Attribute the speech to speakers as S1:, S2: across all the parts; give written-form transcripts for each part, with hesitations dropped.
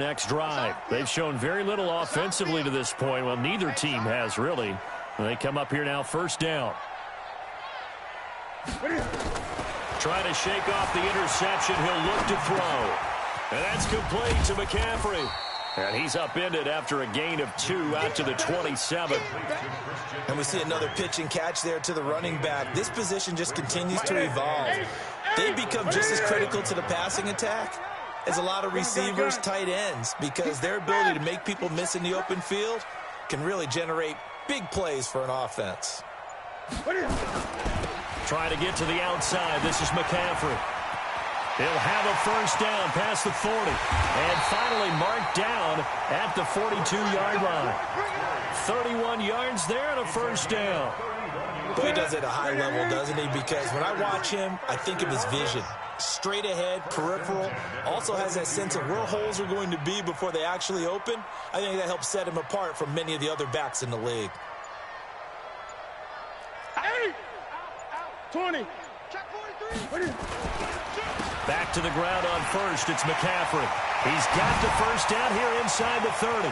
S1: Next drive. They've shown very little offensively to this point. Well, neither team has really. They come up here now, first down. Trying to shake off the interception. He'll look to throw. And that's complete to McCaffrey. And he's upended after a gain of 2 out to the 27.
S2: And we see another pitch and catch there to the running back. This position just continues to evolve. They become just as critical to the passing attack as a lot of receivers, tight ends, because their ability to make people miss in the open field can really generate big plays for an offense.
S1: Trying to get to the outside. This is McCaffrey. He'll have a first down past the 40. And finally marked down at the 42-yard line. 31 yards there and a first down.
S2: Boy, he does it at a high level, doesn't he? Because when I watch him, I think of his vision. Straight ahead, peripheral, also has that sense of where holes are going to be before they actually open. I think that helps set him apart from many of the other backs in the league.
S3: 20.
S1: Back to the ground on first. It's McCaffrey. He's got the first down here inside the 30.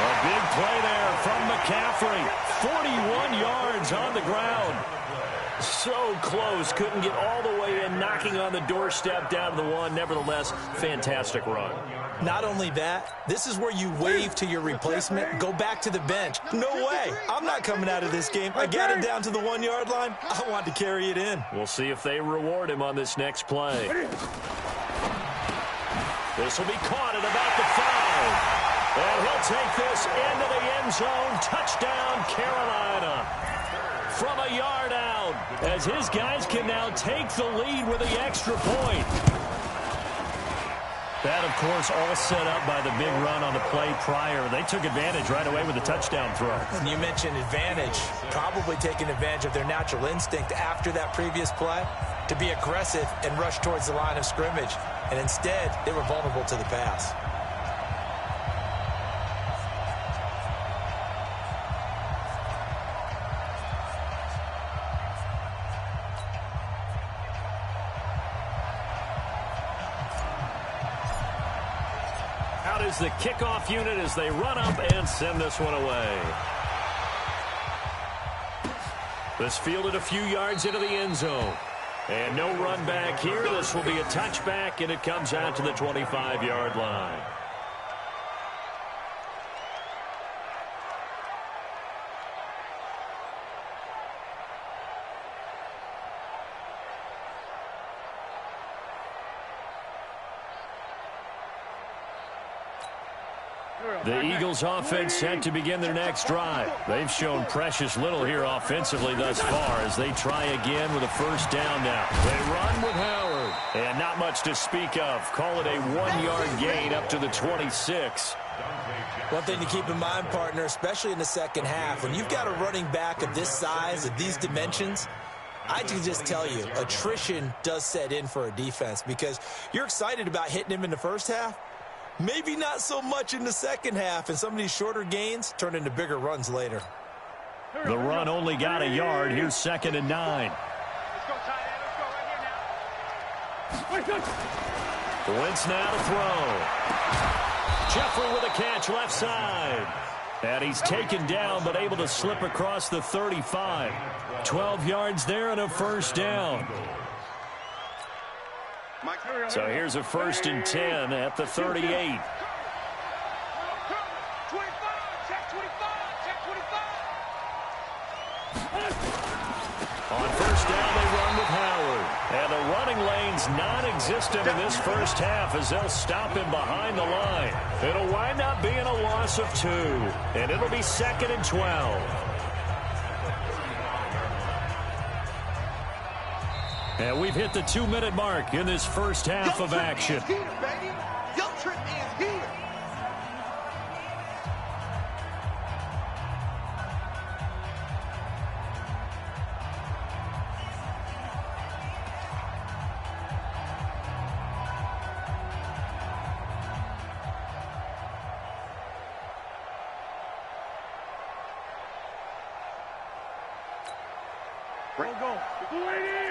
S1: A big play there from McCaffrey. 41 yards on the ground. So close. Couldn't get all the way in, knocking on the doorstep down to the 1. Nevertheless, fantastic run.
S2: Not only that, this is where you wave to your replacement, go back to the bench. No way. I'm not coming out of this game. I got it down to the 1-yard line. I want to carry it in.
S1: We'll see if they reward him on this next play. This will be caught at about the 5. And he'll take this into the end zone. Touchdown, Carolina. From a yard out, as his guys can now take the lead with the extra point. That, of course, all set up by the big run on the play prior. They took advantage right away with the touchdown throw.
S2: And you mentioned advantage, probably taking advantage of their natural instinct after that previous play to be aggressive and rush towards the line of scrimmage. And instead, they were vulnerable to the pass.
S1: Is the kickoff unit as they run up and send this one away. This fielded a few yards into the end zone. And no run back here. This will be a touchback, and it comes out to the 25-yard line. The Eagles offense set to begin their next drive. They've shown precious little here offensively thus far as they try again with a first down now. They run with Howard. And not much to speak of. Call it a 1-yard gain up to the 26.
S2: One thing to keep in mind, partner, especially in the second half, when you've got a running back of this size, of these dimensions, I can just tell you, attrition does set in for a defense because you're excited about hitting him in the first half. Maybe not so much in the second half, and some of these shorter gains turn into bigger runs later.
S1: The run only got a yard. Here's 2nd and 9.
S3: Let's go, tight end. Let's go right here now.
S1: Wentz now to throw. Jeffrey with a catch left side. And he's taken down but able to slip across the 35. 12 yards there and a first down. So here's a 1st and 10 at the 38.
S3: 25, check 25, check 25.
S1: On first down, they run with Howard. And the running lane's non-existent in this first half as they'll stop him behind the line. It'll wind up being a loss of 2. And it'll be 2nd and 12. And we've hit the 2-minute mark in this first half of action.
S3: Your trip is here.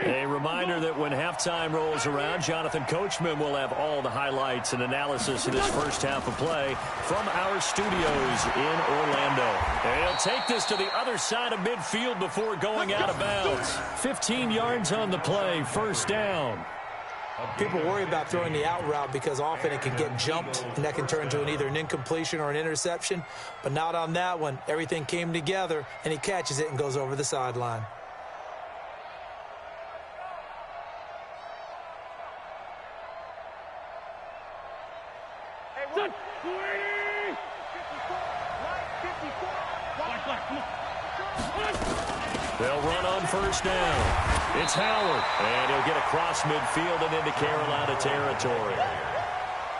S1: A reminder that when halftime rolls around, Jonathan Coachman will have all the highlights and analysis of this first half of play from our studios in Orlando. And he'll take this to the other side of midfield before going out of bounds. 15 yards on the play, first down.
S2: People worry about throwing the out route because often it can get jumped, and that can turn into either an incompletion or an interception. But not on that one. Everything came together, and he catches it and goes over the sideline.
S1: They'll run on first down. It's Howard, and he'll get across midfield and into Carolina territory.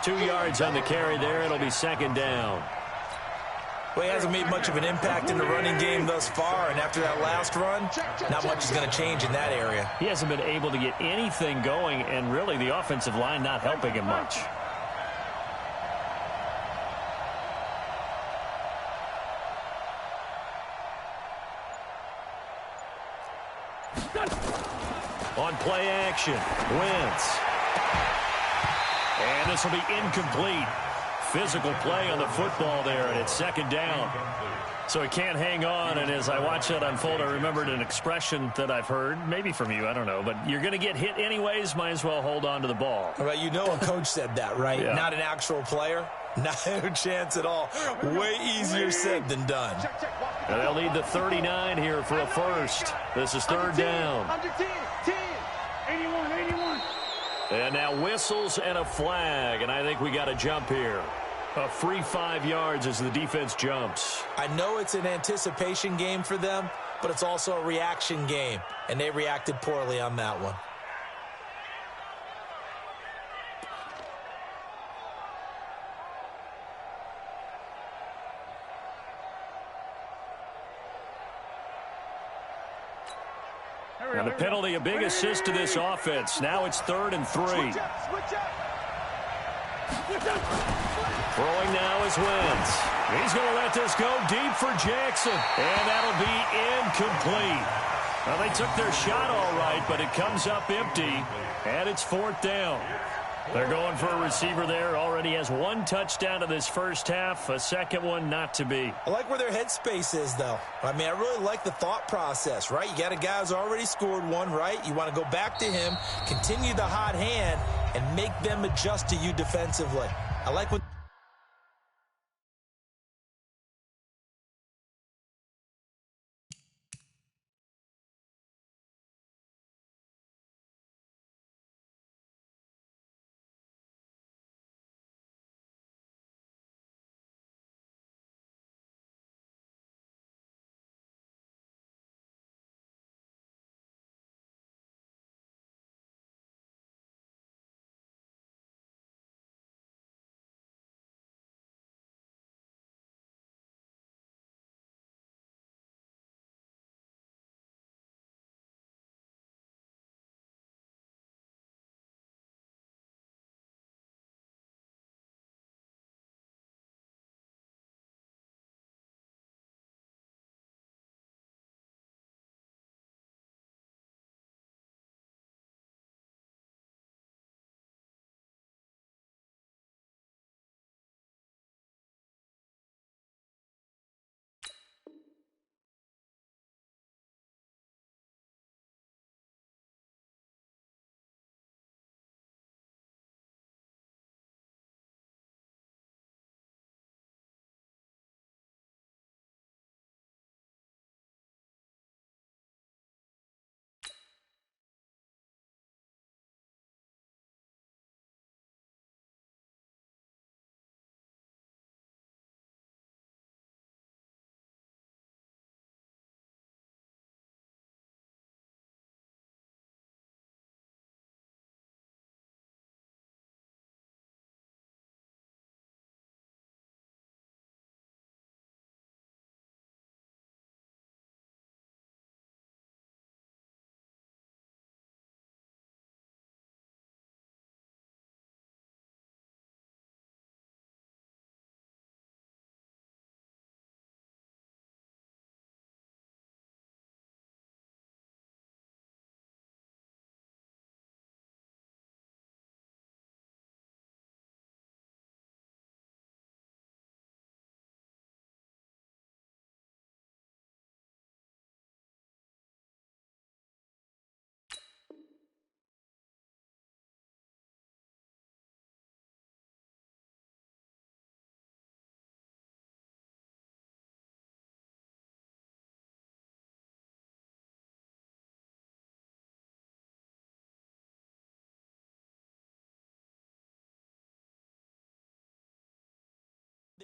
S1: 2 yards on the carry there. It'll be second down.
S2: Well, he hasn't made much of an impact in the running game thus far, and after that last run, not much is going to change in that area.
S1: He hasn't been able to get anything going, and really the offensive line not helping him much. On play action, Wentz. And this will be incomplete. Physical play on the football there, and it's second down. So he can't hang on, and as I watch that unfold, I remembered an expression that I've heard, maybe from you, I don't know, but you're going to get hit anyways, might as well hold on to the ball.
S2: All right, you know a coach said that, right?
S1: Yeah.
S2: Not an actual player. Not a chance at all. Way easier said than done.
S1: And they'll need the 39 here for a first. This is third down.
S3: Under 10, 10. 81.
S1: And now whistles and a flag, and I think we got a jump here. A free 5 yards as the defense jumps.
S2: I know it's an anticipation game for them, but it's also a reaction game, and they reacted poorly on that one.
S1: Now the penalty, a big assist to this offense. Now it's 3rd and 3.
S3: Switch up.
S1: Throwing now is Wentz. He's going to let this go deep for Jackson. And that'll be incomplete. Well, they took their shot all right, but it comes up empty. And it's 4th down. They're going for a receiver there. Already has 1 touchdown in this first half. A second one not to be.
S2: I like where their headspace is, though. I mean, I really like the thought process, right? You got a guy who's already scored 1, right? You want to go back to him, continue the hot hand, and make them adjust to you defensively. I like what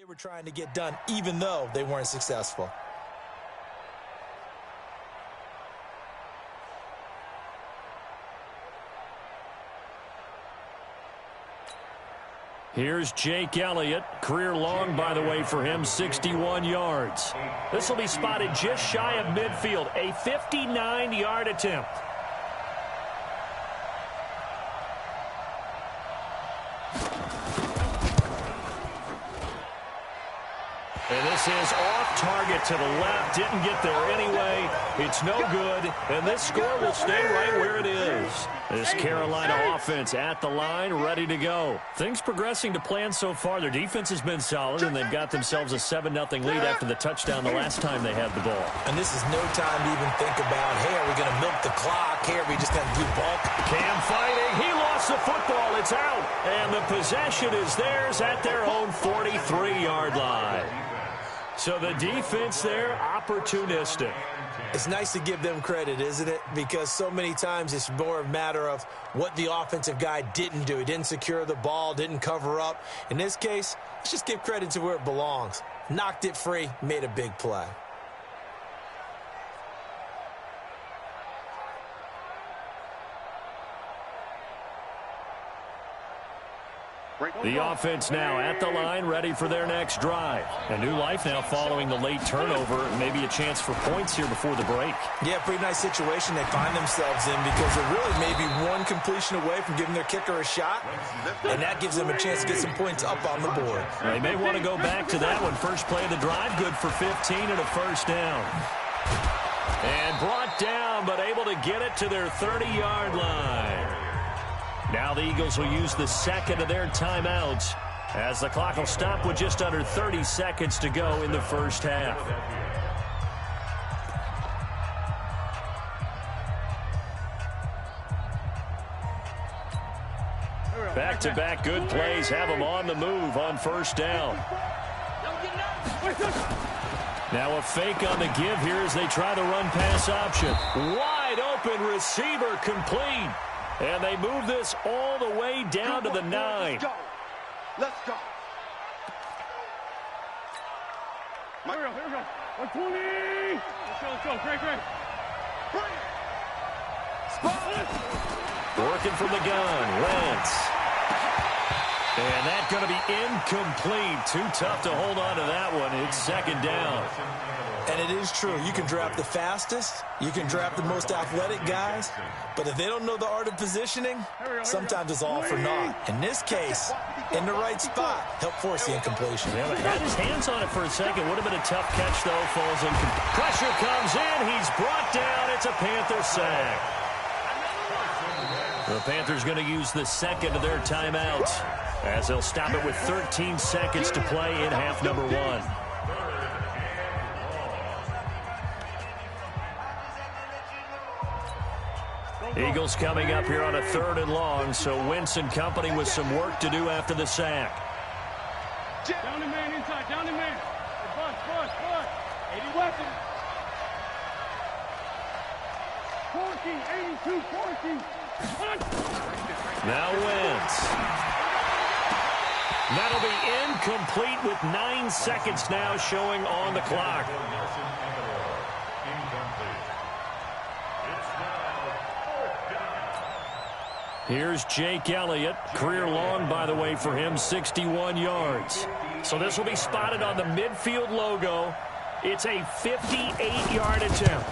S2: They were trying to get done even though they weren't successful.
S1: Here's Jake Elliott. Career long, by the way, for him, 61 yards. This will be spotted just shy of midfield, a 59-yard attempt. And this is off target to the left. Didn't get there anyway. It's no good. And this score will stay right where it is. This Carolina offense at the line, ready to go. Things progressing to plan so far. Their defense has been solid, and they've got themselves a 7-0 lead after the touchdown the last time they had the ball.
S2: And this is no time to even think about, hey, are we going to milk the clock? Hey, are we just going to do bulk?
S1: Cam fighting. He lost the football. It's out. And the possession is theirs at their own 43-yard line. So the defense there, opportunistic.
S2: It's nice to give them credit, isn't it? Because so many times it's more a matter of what the offensive guy didn't do. He didn't secure the ball, didn't cover up. In this case, let's just give credit to where it belongs. Knocked it free, made a big play.
S1: The offense now at the line, ready for their next drive. A new life now following the late turnover. Maybe a chance for points here before the break.
S2: Yeah, pretty nice situation they find themselves in because they're really maybe one completion away from giving their kicker a shot, and that gives them a chance to get some points up on the board.
S1: They may want to go back to that one. First play of the drive, good for 15 and a first down. And brought down, but able to get it to their 30-yard line. Now the Eagles will use the second of their timeouts as the clock will stop with just under 30 seconds to go in the first half. Back-to-back good plays have them on the move on first down. Now a fake on the give here as they try the run-pass option. Wide open receiver complete. And they move this all the way down to the 9.
S3: Let's go. Let's go. Here we go. 120. Let's go. Great.
S1: Working from the gun. Wentz. And that's going to be incomplete. Too tough to hold on to that one. It's second down.
S2: And it is true. You can draft the fastest. You can draft the most athletic guys. But if they don't know the art of positioning, sometimes it's all for naught. In this case, in the right spot, help force the incompletion.
S1: Yeah, but had his hands on it for a second. Would have been a tough catch, though. Falls incomplete. Pressure comes in. He's brought down. It's a Panther sack. The Panthers going to use the second of their timeouts as they'll stop it with 13 seconds to play in half number 1. Eagles coming up here on a 3rd and long, so Wentz and company with some work to do after the sack.
S3: Down the man inside, down the man. Bust. 80 weapons. 14, 82, 14.
S1: Now Wentz. That'll be incomplete with 9 seconds now showing on the clock. Here's Jake Elliott. Career long, by the way, for him, 61 yards. So this will be spotted on the midfield logo. It's a 58-yard attempt.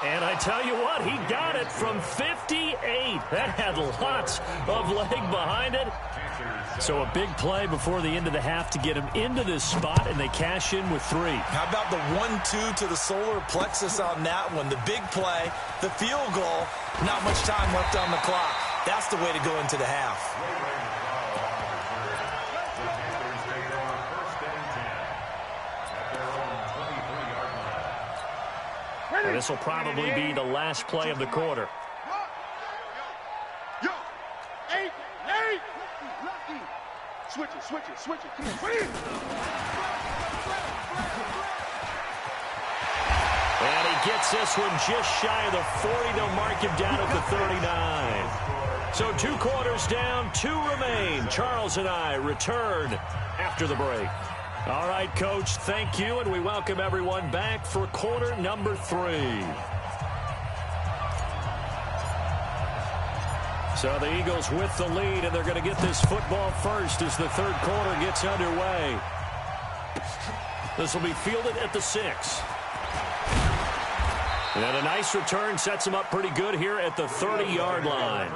S1: And I tell you what, he got it from 58. That had lots of leg behind it. So a big play before the end of the half to get him into this spot, and they cash in with 3.
S2: How about the 1-2 to the solar plexus on that one? The big play, the field goal, not much time left on the clock. That's the way to go into the half.
S1: And this will probably be the last play of the quarter.
S3: Yo, 8. Switch it. Come on.
S1: And he gets this one just shy of the 40. They'll mark him down at the 39. So 2 quarters down, 2 remain. Charles and I return after the break. All right, Coach, thank you, and we welcome everyone back for quarter number 3. So the Eagles with the lead, and they're going to get this football first as the third quarter gets underway. This will be fielded at the 6. And a nice return sets them up pretty good here at the 30-yard line.